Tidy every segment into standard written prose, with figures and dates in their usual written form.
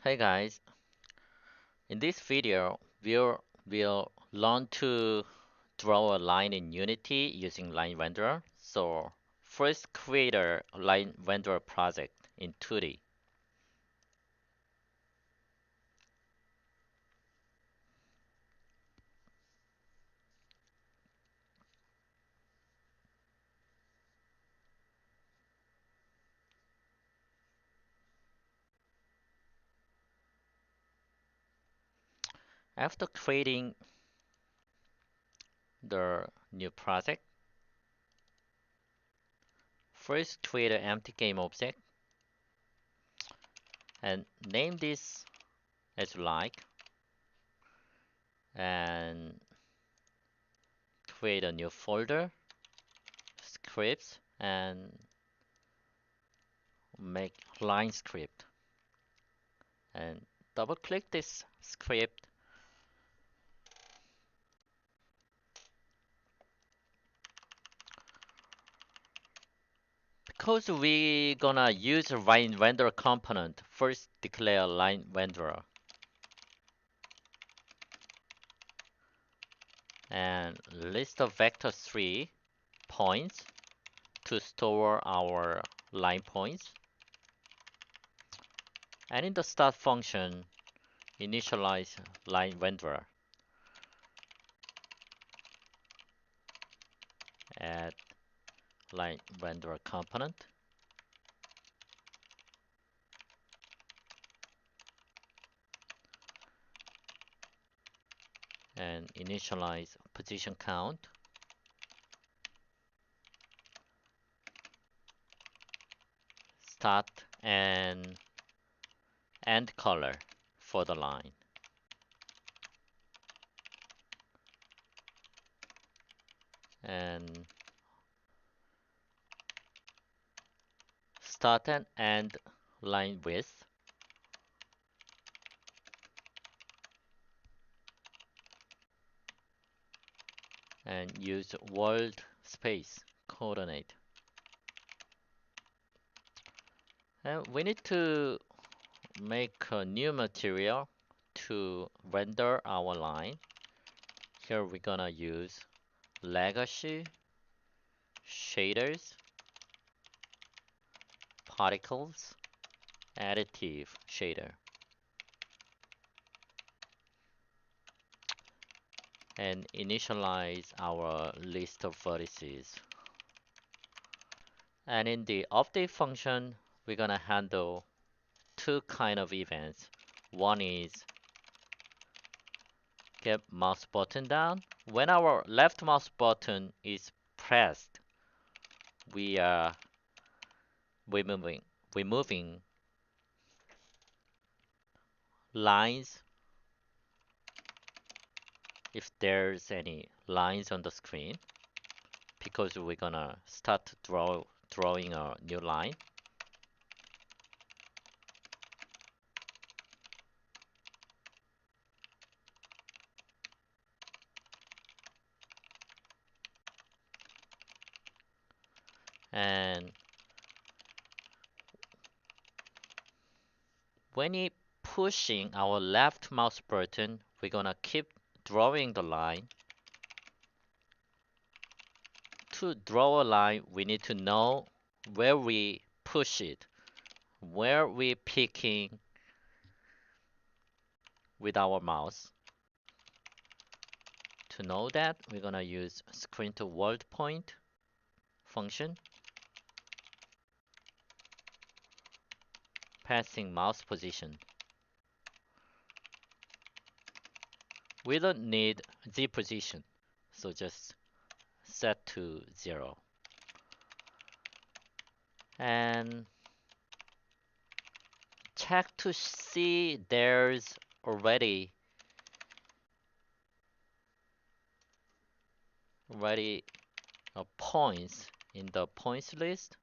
Hey guys, in this video we'll learn to draw a line in Unity using LineRenderer. So first create a LineRenderer project in 2D. After creating the new project, first create an empty game object and name this as you like, and create a new folder, scripts, and make line script, and double click this script. Because we gonna use a line renderer component, first declare line renderer and list of vector 3 points to store our line points. And in the start function, initialize line renderer. Add line renderer component. And initialize position count. Start and end color for the line. And start and end line width. And use world space coordinate. And we need to make a new material to render our line. Here we're gonna use legacy, shaders, particles, additive shader. And initialize our list of vertices. And in the update function, we're gonna handle two kind of events. One is get mouse button down. When our left mouse button is pressed, we are removing lines if there's any lines on the screen, because we're gonna start drawing a new line. And when you pushing our left mouse button, we're gonna keep drawing the line. To draw a line, we need to know where we push it, where we picking with our mouse. To know that, we're gonna use screen to world point function, passing mouse position. We don't need Z position, so just set to 0. And check to see there's already points in the points list.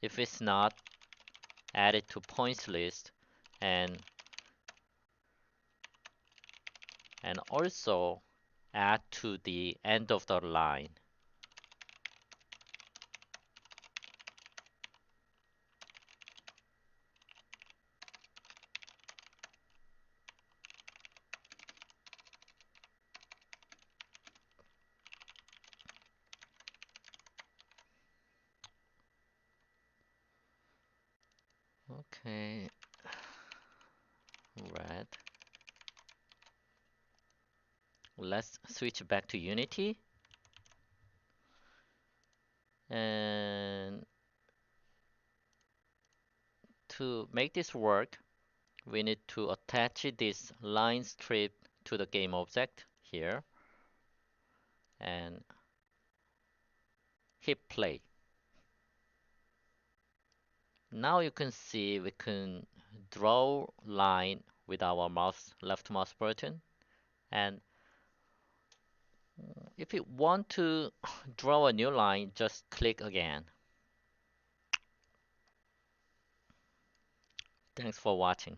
If it's not, add it to points list, and also add to the end of the line. Okay, red. Let's switch back to Unity. And to make this work, we need to attach this line strip to the game object here and hit play. Now you can see we can draw line with our left mouse button, and if you want to draw a new line, just click again. Thanks for watching.